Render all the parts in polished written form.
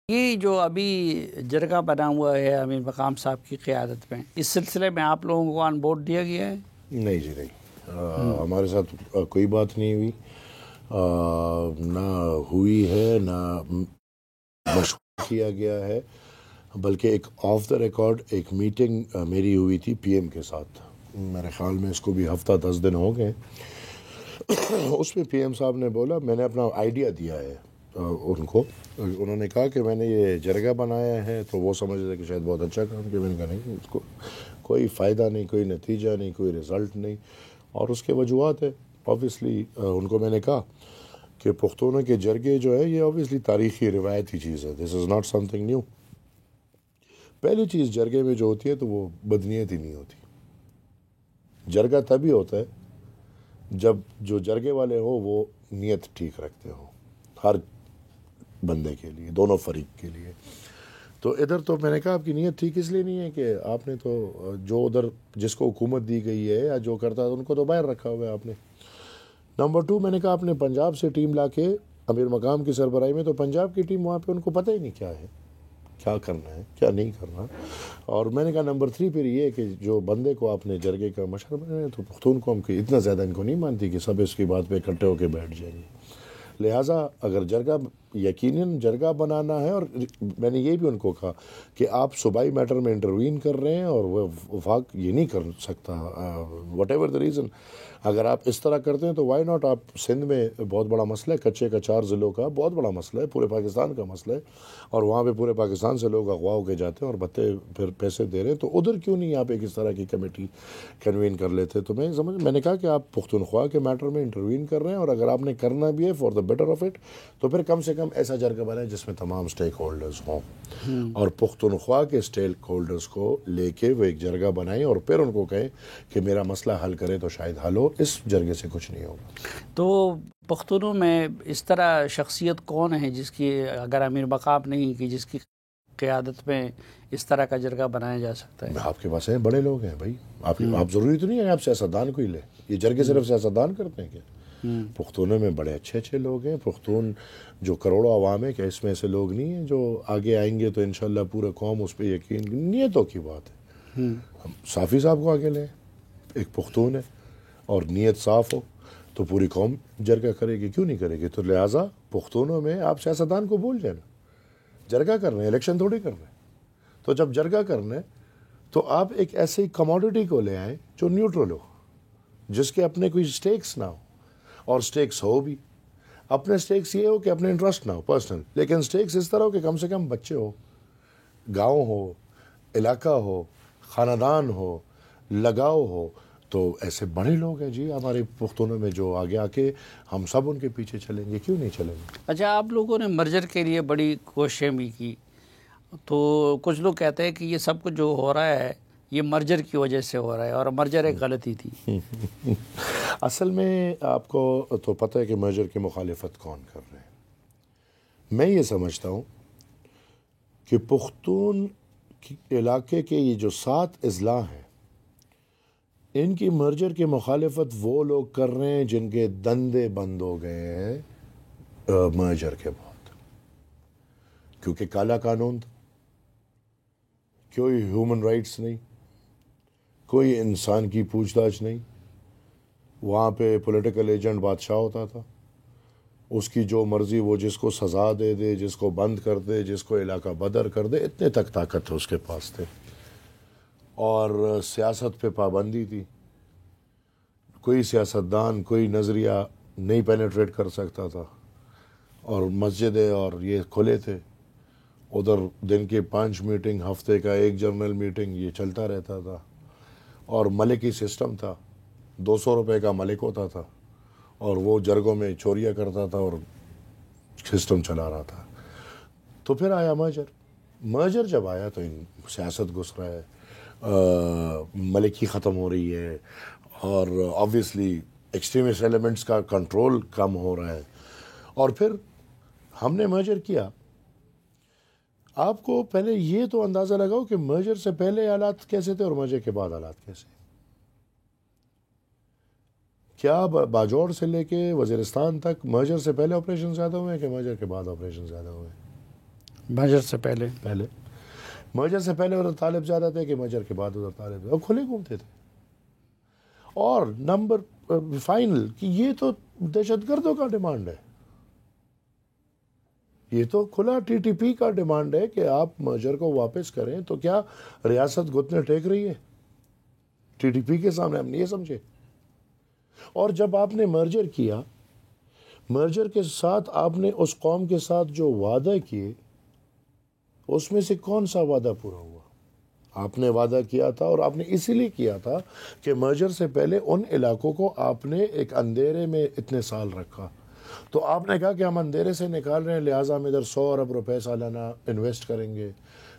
یہ جو ابھی جرگہ بنا ہوا ہے امیر مقام صاحب کی قیادت میں، اس سلسلے میں آپ لوگوں کو آن بورڈ دیا گیا ہے؟ نہیں جی نہیں، ہمارے ساتھ کوئی بات نہیں ہوئی، نہ ہوئی ہے، نہ مشورہ کیا گیا ہے، بلکہ ایک آف دا ریکارڈ ایک میٹنگ میری ہوئی تھی پی ایم کے ساتھ، میرے خیال میں اس کو بھی ہفتہ 10 دن ہو گئے۔ اس میں پی ایم صاحب نے بولا، میں نے اپنا آئیڈیا دیا ہے ان کو، انہوں نے کہا کہ میں نے یہ جرگہ بنایا ہے، تو وہ سمجھ رہے کہ شاید بہت اچھا کام کیا۔ میں نے کہا نہیں، اس کو کوئی فائدہ نہیں، کوئی نتیجہ نہیں، کوئی رزلٹ نہیں، اور اس کے وجوہات ہے۔ آبویسلی ان کو میں نے کہا کہ پختونوں کے جرگے جو ہے یہ آبویسلی تاریخی روایتی چیز ہے، this is not something new. پہلی چیز جرگے میں جو ہوتی ہے تو وہ بدنیت ہی نہیں ہوتی۔ جرگہ تبھی ہوتا ہے جب جو جرگے والے ہو وہ نیت ٹھیک رکھتے ہو، ہر بندے کے لیے، دونوں فریق کے لیے۔ تو ادھر تو میں نے کہا آپ کی نیت ٹھیک اس لیے نہیں ہے کہ آپ نے تو جو ادھر جس کو حکومت دی گئی ہے یا جو کرتا ہے ان کو تو باہر رکھا ہوا ہے آپ نے۔ نمبر 2، میں نے کہا آپ نے پنجاب سے ٹیم لا کے امیر مقام کی سربراہی میں، تو پنجاب کی ٹیم وہاں پہ ان کو پتہ ہی نہیں کیا ہے، کیا کرنا ہے کیا نہیں کرنا۔ اور میں نے کہا نمبر 3 پھر یہ کہ جو بندے کو آپ نے جرگے کا مشر بنایا تو پختون قوم کی اتنا زیادہ ان کو نہیں مانتی کہ سب اس کی بات پہ اکٹھے ہو کے بیٹھ جائیں گے۔ لہٰذا اگر جرگہ یقیناً جرگہ بنانا ہے، اور میں نے یہ بھی ان کو کہا کہ آپ صوبائی میٹر میں انٹروین کر رہے ہیں اور وہ وفاق یہ نہیں کر سکتا، وٹ ایور دا ریزن، اگر آپ اس طرح کرتے ہیں تو وائی ناٹ۔ آپ سندھ میں بہت بڑا مسئلہ ہے، کچے کا 4 ضلعوں کا بہت بڑا مسئلہ ہے، پورے پاکستان کا مسئلہ ہے، اور وہاں پہ پورے پاکستان سے لوگ اغوا ہو کے جاتے ہیں اور بھتے پھر پیسے دے رہے ہیں، تو ادھر کیوں نہیں آپ ایک اس طرح کی کمیٹی کنوین کر لیتے؟ تو میں نے کہا کہ آپ پختونخوا کے میٹر میں انٹروین کر رہے ہیں، اور اگر آپ نے کرنا بھی ہے for the better of it, تو پھر کم سے کم ایسا جرگہ بنائے جس میں تمام اسٹیک ہولڈرز ہوں، اور پختونخوا کے اسٹیک ہولڈرز کو لے کے وہ ایک جرگہ بنائیں، اور پھر ان کو کہیں کہ میرا مسئلہ حل کرے تو شاید حل ہو، اس جرگے سے کچھ نہیں ہوگا۔ تو پختونوں میں اس طرح شخصیت کون ہے جس کی، اگر امیر مقام نہیں کہ جس کی قیادت میں اس طرح کا جرگہ بنایا جا سکتا ہے؟ آپ کے پاس ہیں بڑے لوگ ہیں بھائی، آپ ضروری تو نہیں ہے آپ سیاستدان کو ہی لیں، یہ جرگے صرف سیاستدان کرتے ہیں کیا؟ پختونوں میں بڑے اچھے اچھے لوگ ہیں، پختون جو کروڑوں عوام ہے، کہ اس میں ایسے لوگ نہیں ہیں جو آگے آئیں گے تو انشاءاللہ پورا قوم اس پہ یقین، نیتوں کی بات ہے۔ ہم صافی صاحب کو آگے لیں، ایک پختون ہے اور نیت صاف ہو تو پوری قوم جرگہ کرے گی، کیوں نہیں کرے گی؟ تو لہٰذا پختونوں میں آپ سیاستدان کو بھول جائیں، جرگہ کر رہے ہیں، الیکشن تھوڑی کر رہے ہیں۔ تو جب جرگہ کرنے تو آپ ایک ایسی کموڈٹی کو لے آئیں جو نیوٹرل ہو، جس کے اپنے کوئی سٹیکس نہ ہو، اور سٹیکس ہو بھی اپنے سٹیکس یہ ہو کہ اپنے انٹرسٹ نہ ہو پرسنل، لیکن سٹیکس اس طرح ہو کہ کم سے کم بچے ہو، گاؤں ہو، علاقہ ہو، خاندان ہو، لگاؤ ہو۔ تو ایسے بڑے لوگ ہیں جی ہمارے پختونوں میں جو آگے آ کے ہم سب ان کے پیچھے چلیں گے، کیوں نہیں چلیں گے؟ اچھا، آپ لوگوں نے مرجر کے لیے بڑی کوششیں بھی کی، تو کچھ لوگ کہتے ہیں کہ یہ سب کچھ جو ہو رہا ہے یہ مرجر کی وجہ سے ہو رہا ہے، اور مرجر ایک غلطی تھی۔ اصل میں آپ کو تو پتہ ہے کہ مرجر کی مخالفت کون کر رہے ہیں۔ میں یہ سمجھتا ہوں کہ پختون علاقے کے یہ جو 7 اضلاع ہیں، ان کی مرجر کی مخالفت وہ لوگ کر رہے ہیں جن کے دندے بند ہو گئے ہیں مرجر کے بعد، کیونکہ کالا قانون تھا، کوئی ہیومن رائٹس نہیں، کوئی انسان کی پوچھ تاچھ نہیں، وہاں پہ پولیٹیکل ایجنٹ بادشاہ ہوتا تھا، اس کی جو مرضی وہ جس کو سزا دے دے، جس کو بند کر دے، جس کو علاقہ بدر کر دے، اتنے تک طاقت اس کے پاس تھے، اور سیاست پہ پابندی تھی، کوئی سیاستدان کوئی نظریہ نہیں پینیٹریٹ کر سکتا تھا، اور مسجدیں اور یہ کھلے تھے، ادھر دن کے 5 میٹنگ، ہفتے کا 1 جرنل میٹنگ، یہ چلتا رہتا تھا، اور ملکی سسٹم تھا، 200 روپے کا ملک ہوتا تھا، اور وہ جرگوں میں چوریاں کرتا تھا اور سسٹم چلا رہا تھا۔ تو پھر آیا مرجر جب آیا تو سیاست گھس رہا ہے، ملکی ختم ہو رہی ہے، اور آبویسلی ایکسٹریمسٹ ایلیمنٹس کا کنٹرول کم ہو رہا ہے، اور پھر ہم نے مرجر کیا۔ آپ کو پہلے یہ تو اندازہ لگاؤ کہ مرجر سے پہلے حالات کیسے تھے اور مرجر کے بعد حالات کیسے؟ کیا باجوڑ سے لے کے وزیرستان تک مرجر سے پہلے آپریشن زیادہ ہوئے ہیں کہ مرجر کے بعد آپریشن زیادہ ہوئے ہیں؟ مرجر سے پہلے مرجر سے پہلے ادھر طالب زیادہ تھے کہ مرجر کے بعد ادھر طالب اور کھلے گھومتے تھے. اور نمبر فائنل کہ یہ تو دہشت گردوں کا ڈیمانڈ ہے, یہ تو کھلا ٹی ٹی پی کا ڈیمانڈ ہے کہ آپ مرجر کو واپس کریں. تو کیا ریاست گھٹنے ٹیک رہی ہے ٹی ٹی پی کے سامنے؟ ہم نہیں یہ سمجھے. اور جب آپ نے مرجر کیا, مرجر کے ساتھ آپ نے اس قوم کے ساتھ جو وعدہ کیے اس میں سے کون سا وعدہ پورا ہوا؟ آپ نے وعدہ کیا تھا اور آپ نے اسی لیے کیا تھا کہ مرجر سے پہلے ان علاقوں کو آپ نے ایک اندھیرے میں اتنے سال رکھا. تو آپ نے کہا کہ ہم اندھیرے سے نکال رہے ہیں, لہٰذا ہم ادھر 100 ارب روپے سالانہ انویسٹ کریں گے,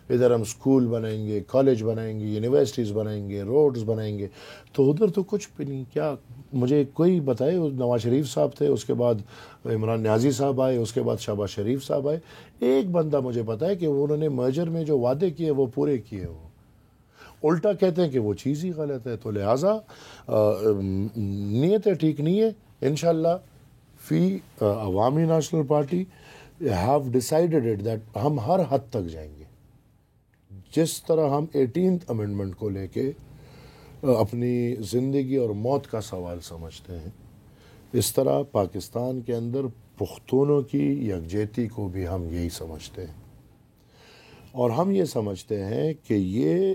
ادھر ہم سکول بنائیں گے, کالج بنائیں گے, یونیورسٹیز بنائیں گے, روڈز بنائیں گے. تو ادھر تو کچھ بھی نہیں. کیا مجھے کوئی بتائے؟ نواز شریف صاحب تھے, اس کے بعد عمران نیازی صاحب آئے, اس کے بعد شہباز شریف صاحب آئے. ایک بندہ مجھے بتائے کہ انہوں نے مرجر میں جو وعدے کیے وہ پورے کیے. وہ الٹا کہتے ہیں کہ وہ چیز ہی غلط ہے. تو لہٰذا نیتیں ٹھیک نہیں ہے. انشاءاللہ فی عوامی national party have decided it that ہم ہر حد تک جائیں گے. جس طرح ہم 18th امینڈمنٹ کو لے کے اپنی زندگی اور موت کا سوال سمجھتے ہیں, اس طرح پاکستان کے اندر پختونوں کی یکجہتی کو بھی ہم یہی سمجھتے ہیں. اور ہم یہ سمجھتے ہیں کہ یہ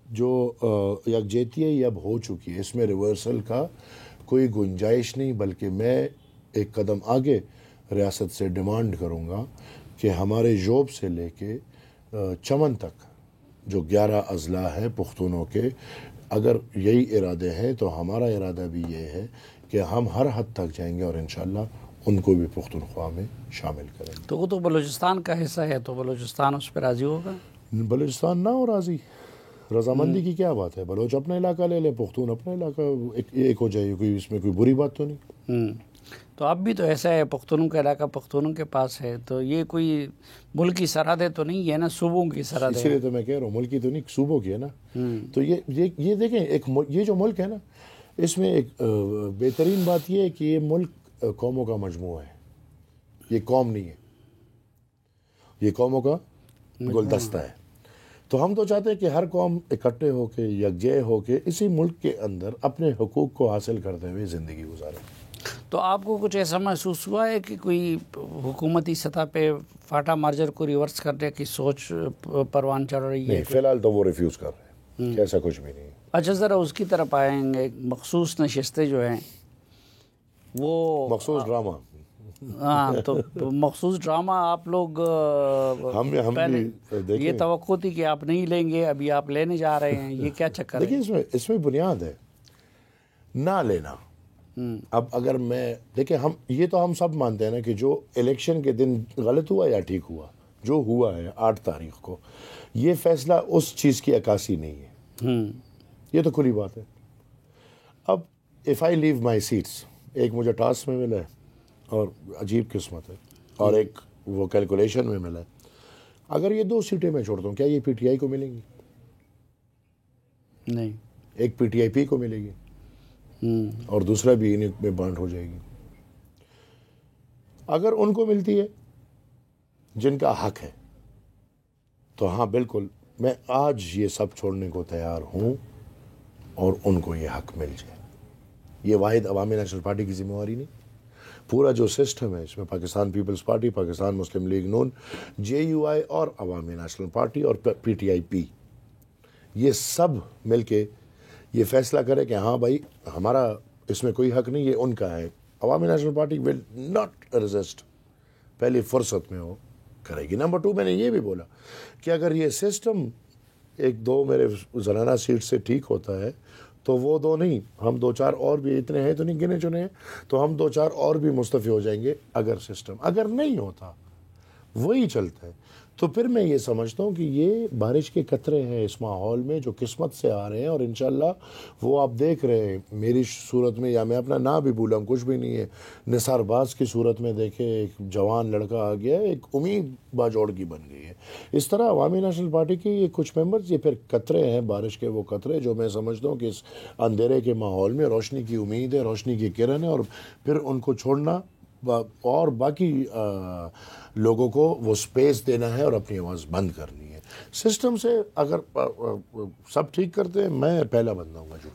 جو یکجہتی ہے یہ اب ہو چکی ہے, اس میں ریورسل کا کوئی گنجائش نہیں. بلکہ میں ایک قدم آگے ریاست سے ڈیمانڈ کروں گا کہ ہمارے جوب سے لے کے چمن تک جو 11 اضلاع ہیں پختونوں کے, اگر یہی ارادے ہیں تو ہمارا ارادہ بھی یہ ہے کہ ہم ہر حد تک جائیں گے اور انشاءاللہ ان کو بھی پختونخوا میں شامل کریں گے. تو وہ تو بلوچستان کا حصہ ہے, تو بلوچستان اس پہ راضی ہوگا؟ بلوچستان نہ ہو راضی, رضامندی کی کیا بات ہے؟ بلوچ اپنا علاقہ لے لیں, پختون اپنا علاقہ, ایک ہو جائے. کوئی اس میں کوئی بری بات تو نہیں. تو اب بھی تو ایسا ہے, پختونوں کا علاقہ پختونوں کے پاس ہے, تو یہ کوئی ملکی سرحدیں تو نہیں ہے نا, صوبوں کی سرحدیں. اس لیے تو میں کہہ رہا ہوں ملکی تو نہیں, صوبوں کی ہے نا. تو یہ دیکھیں, یہ جو ملک ہے نا, اس میں ایک بہترین بات یہ ہے کہ یہ ملک قوموں کا مجموعہ ہے, یہ قوم نہیں ہے, یہ قوموں کا گلدستہ ہے. تو ہم تو چاہتے ہیں کہ ہر قوم اکٹھے ہو کے, یکجہ ہو کے اسی ملک کے اندر اپنے حقوق کو حاصل کرتے ہوئے زندگی گزارے. تو آپ کو کچھ ایسا محسوس ہوا ہے کہ کوئی حکومتی سطح پہ فاٹا مرجر کو ریورس کرنے کی سوچ پروان چڑھ رہی ہے؟ نہیں, فی الحال تو وہ ریفیوز کر رہے ہیں, ایسا کچھ بھی نہیں. اچھا, ذرا اس کی طرف آئیں گے. مخصوص نشستیں جو ہیں وہ مخصوص ڈرامہ, ہاں, تو مخصوص ڈرامہ آپ لوگ پہلے یہ توقع تھی کہ آپ نہیں لیں گے, ابھی آپ لینے جا رہے ہیں, یہ کیا چکر ہے؟ دیکھیں اس میں بنیاد ہے نہ لینا. اب اگر میں دیکھیں, یہ تو ہم سب مانتے ہیں نا کہ جو الیکشن کے دن غلط ہوا یا ٹھیک ہوا, جو ہوا ہے 8 تاریخ کو, یہ فیصلہ اس چیز کی عکاسی نہیں ہے. یہ تو کھلی بات ہے. اب if I leave my seats, ایک مجھے ٹاسک میں ملا ہے اور عجیب قسمت ہے, اور ایک وہ کیلکولیشن میں ملا ہے. اگر یہ 2 سیٹیں میں چھوڑتا ہوں, کیا یہ پی ٹی آئی کو ملیں گی؟ نہیں. ایک پی ٹی آئی پی کو ملے گی اور دوسرا بھی انہیں میں بانٹ ہو جائے گی. اگر ان کو ملتی ہے جن کا حق ہے تو ہاں بالکل میں آج یہ سب چھوڑنے کو تیار ہوں اور ان کو یہ حق مل جائے. یہ واحد عوامی نیشنل پارٹی کی ذمہ داری نہیں, پورا جو سسٹم ہے اس میں Pakistan peoples party, Pakistan Muslim league نون, جے یو آئی اور عوامی نیشنل پارٹی اور پی ٹی آئی پی, یہ سب مل کے یہ فیصلہ کرے کہ ہاں بھائی ہمارا اس میں کوئی حق نہیں, یہ ان کا ہے. عوامی national party will not resist, پہلی فرصت میں وہ کرے گی. نمبر 2, میں نے یہ بھی بولا کہ اگر یہ سسٹم 1-2 میرے زنانہ سیٹ سے ٹھیک ہوتا ہے تو وہ 2 نہیں, ہم 2-4 اور بھی, اتنے ہیں تو نہیں گنے چنے ہیں, تو ہم 2-4 اور بھی مستعفی ہو جائیں گے. اگر سسٹم اگر نہیں ہوتا, وہی چلتا ہے, تو پھر میں یہ سمجھتا ہوں کہ یہ بارش کے قطرے ہیں اس ماحول میں جو قسمت سے آ رہے ہیں, اور انشاءاللہ وہ آپ دیکھ رہے ہیں میری صورت میں, یا میں اپنا نام بھی بھولا ہوں, کچھ بھی نہیں ہے, نثار باز کی صورت میں دیکھیں ایک جوان لڑکا آ گیا, ایک امید باجوڑ کی بن گئی ہے. اس طرح عوامی نیشنل پارٹی کی یہ کچھ ممبرز, یہ پھر قطرے ہیں, بارش کے وہ قطرے جو میں سمجھتا ہوں کہ اس اندھیرے کے ماحول میں روشنی کی امید ہے, روشنی کی کرن ہے, اور پھر ان کو چھوڑنا اور باقی لوگوں کو وہ سپیس دینا ہے اور اپنی آواز بند کرنی ہے. سسٹم سے اگر سب ٹھیک کرتے ہیں میں پہلا بندہ ہوں گا جو